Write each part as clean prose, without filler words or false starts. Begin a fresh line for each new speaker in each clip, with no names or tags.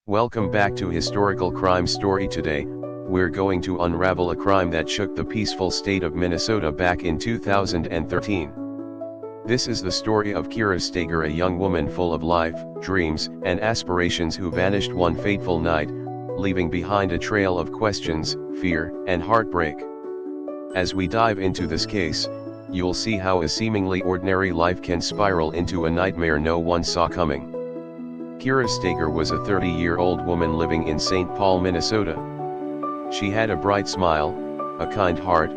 Welcome back to Historical Crime Story. Today, we're going to unravel a crime that shook the peaceful state of Minnesota back in 2013. This is the story of Kira Steger, a young woman full of life, dreams, and aspirations who vanished one fateful night, leaving behind a trail of questions, fear, and heartbreak. As we dive into this case, you'll see how a seemingly ordinary life can spiral into a nightmare no one saw coming. Kira Steger was a 30-year-old woman living in St. Paul, Minnesota. She had a bright smile, a kind heart,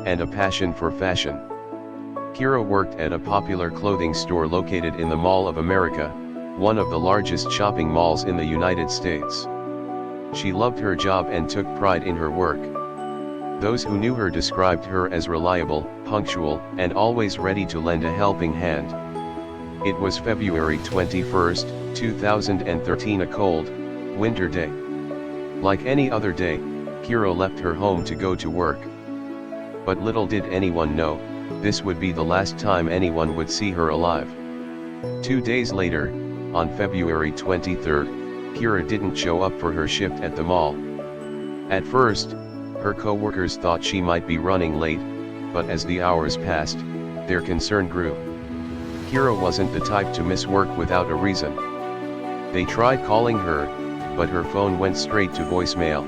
and a passion for fashion. Kira worked at a popular clothing store located in the Mall of America, one of the largest shopping malls in the United States. She loved her job and took pride in her work. Those who knew her described her as reliable, punctual, and always ready to lend a helping hand. It was February 21, 2013, a cold, winter day. Like any other day, Kira left her home to go to work. But little did anyone know, this would be the last time anyone would see her alive. 2 days later, on February 23, Kira didn't show up for her shift at the mall. At first, her co-workers thought she might be running late, but as the hours passed, their concern grew. Kira wasn't the type to miss work without a reason. They tried calling her, but her phone went straight to voicemail.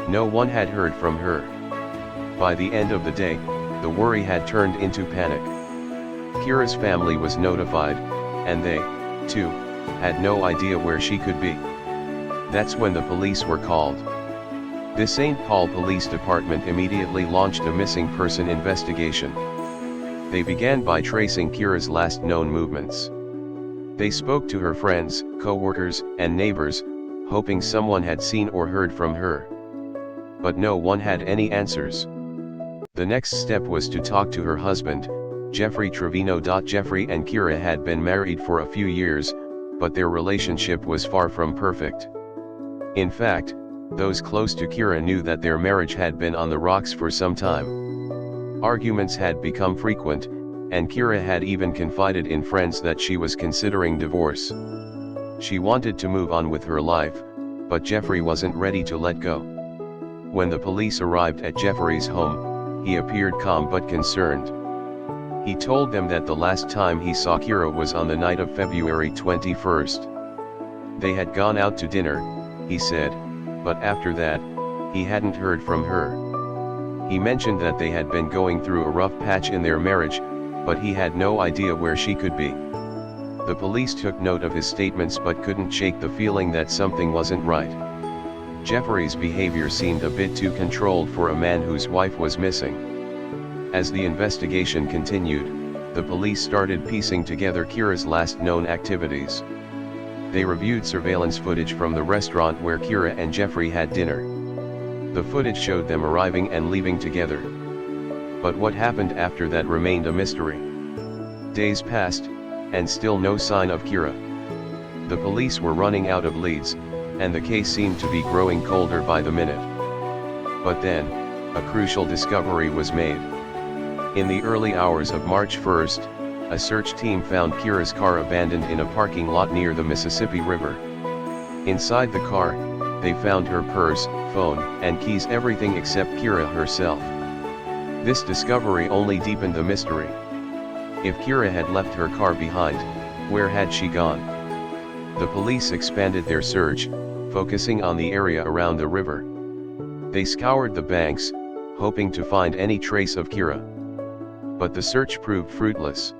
No one had heard from her. By the end of the day, the worry had turned into panic. Kira's family was notified, and they, too, had no idea where she could be. That's when the police were called. The St. Paul Police Department immediately launched a missing person investigation. They began by tracing Kira's last known movements. They spoke to her friends, co-workers, and neighbors, hoping someone had seen or heard from her. But no one had any answers. The next step was to talk to her husband, Jeffrey Trevino. Jeffrey and Kira had been married for a few years, but their relationship was far from perfect. In fact, those close to Kira knew that their marriage had been on the rocks for some time. Arguments had become frequent, and Kira had even confided in friends that she was considering divorce. She wanted to move on with her life, but Jeffrey wasn't ready to let go. When the police arrived at Jeffrey's home, he appeared calm but concerned. He told them that the last time he saw Kira was on the night of February 21. They had gone out to dinner, he said, but after that, he hadn't heard from her. He mentioned that they had been going through a rough patch in their marriage, but he had no idea where she could be. The police took note of his statements but couldn't shake the feeling that something wasn't right. Jeffrey's behavior seemed a bit too controlled for a man whose wife was missing. As the investigation continued, the police started piecing together Kira's last known activities. They reviewed surveillance footage from the restaurant where Kira and Jeffrey had dinner. The footage showed them arriving and leaving together. But what happened after that remained a mystery. Days passed, and still no sign of Kira. The police were running out of leads, and the case seemed to be growing colder by the minute. But then, a crucial discovery was made. In the early hours of March 1, a search team found Kira's car abandoned in a parking lot near the Mississippi River. Inside the car, they found her purse, phone, and keys, everything except Kira herself. This discovery only deepened the mystery. If Kira had left her car behind, where had she gone? The police expanded their search, focusing on the area around the river. They scoured the banks, hoping to find any trace of Kira. But the search proved fruitless.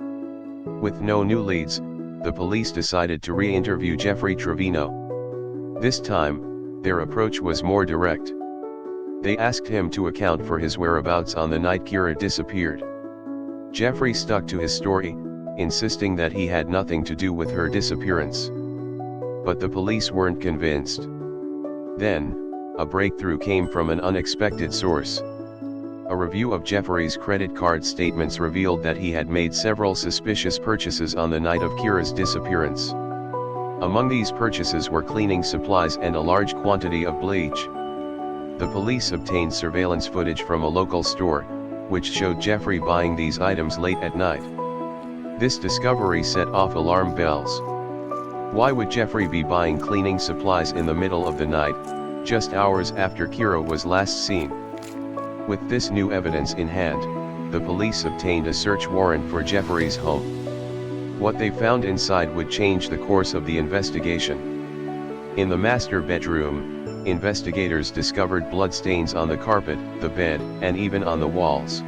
With no new leads, the police decided to re-interview Jeffrey Trevino. This time, their approach was more direct. They asked him to account for his whereabouts on the night Kira disappeared. Jeffrey stuck to his story, insisting that he had nothing to do with her disappearance. But the police weren't convinced. Then, a breakthrough came from an unexpected source. A review of Jeffrey's credit card statements revealed that he had made several suspicious purchases on the night of Kira's disappearance. Among these purchases were cleaning supplies and a large quantity of bleach. The police obtained surveillance footage from a local store, which showed Jeffrey buying these items late at night. This discovery set off alarm bells. Why would Jeffrey be buying cleaning supplies in the middle of the night, just hours after Kira was last seen? With this new evidence in hand, the police obtained a search warrant for Jeffrey's home. What they found inside would change the course of the investigation. In the master bedroom, investigators discovered bloodstains on the carpet, the bed, and even on the walls.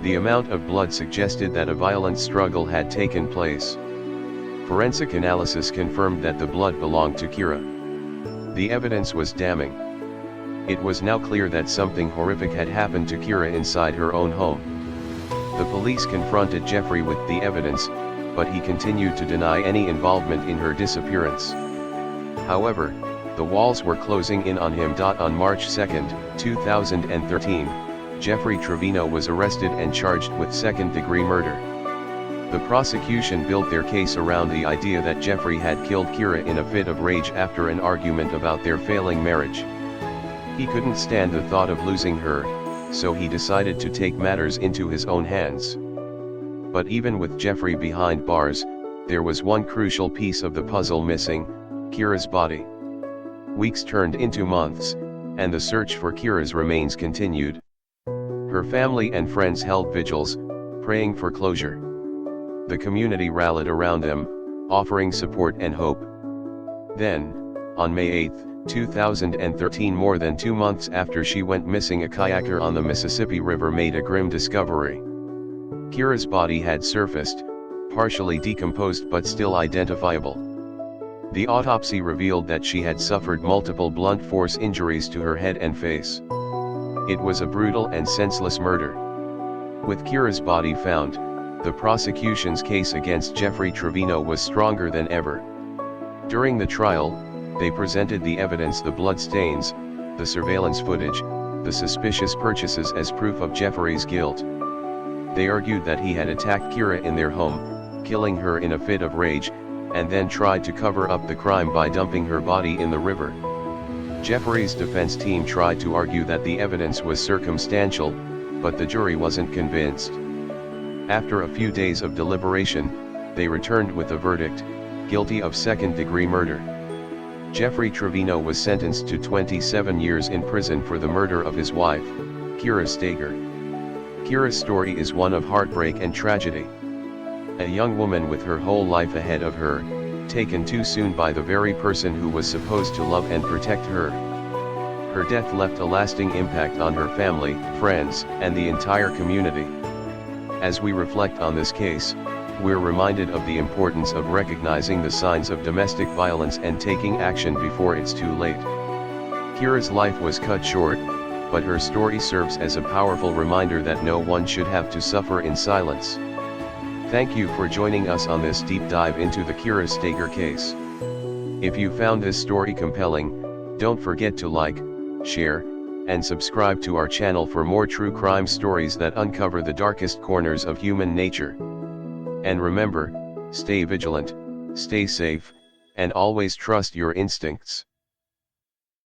The amount of blood suggested that a violent struggle had taken place. Forensic analysis confirmed that the blood belonged to Kira. The evidence was damning. It was now clear that something horrific had happened to Kira inside her own home. The police confronted Jeffrey with the evidence, but he continued to deny any involvement in her disappearance. However, the walls were closing in on him. On March 2, 2013, Jeffrey Trevino was arrested and charged with second-degree murder. The prosecution built their case around the idea that Jeffrey had killed Kira in a fit of rage after an argument about their failing marriage. He couldn't stand the thought of losing her, so he decided to take matters into his own hands. But even with Jeffrey behind bars, there was one crucial piece of the puzzle missing: Kira's body. Weeks turned into months, and the search for Kira's remains continued. Her family and friends held vigils, praying for closure. The community rallied around them, offering support and hope. Then, on May 8, 2013, more than 2 months after she went missing, a kayaker on the Mississippi River made a grim discovery. Kira's body had surfaced, partially decomposed but still identifiable. The autopsy revealed that she had suffered multiple blunt force injuries to her head and face. It was a brutal and senseless murder. With Kira's body found, the prosecution's case against Jeffrey Trevino was stronger than ever. During the trial, they presented the evidence: the bloodstains, the surveillance footage, the suspicious purchases as proof of Jeffrey's guilt. They argued that he had attacked Kira in their home, killing her in a fit of rage, and then tried to cover up the crime by dumping her body in the river. Jeffrey's defense team tried to argue that the evidence was circumstantial, but the jury wasn't convinced. After a few days of deliberation, they returned with a verdict: guilty of second-degree murder. Jeffrey Trevino was sentenced to 27 years in prison for the murder of his wife, Kira Steger. Kira's story is one of heartbreak and tragedy. A young woman with her whole life ahead of her, taken too soon by the very person who was supposed to love and protect her. Her death left a lasting impact on her family, friends, and the entire community. As we reflect on this case, we're reminded of the importance of recognizing the signs of domestic violence and taking action before it's too late. Kira's life was cut short, but her story serves as a powerful reminder that no one should have to suffer in silence. Thank you for joining us on this deep dive into the Kira Steger case. If you found this story compelling, don't forget to like, share, and subscribe to our channel for more true crime stories that uncover the darkest corners of human nature. And remember, stay vigilant, stay safe, and always trust your instincts.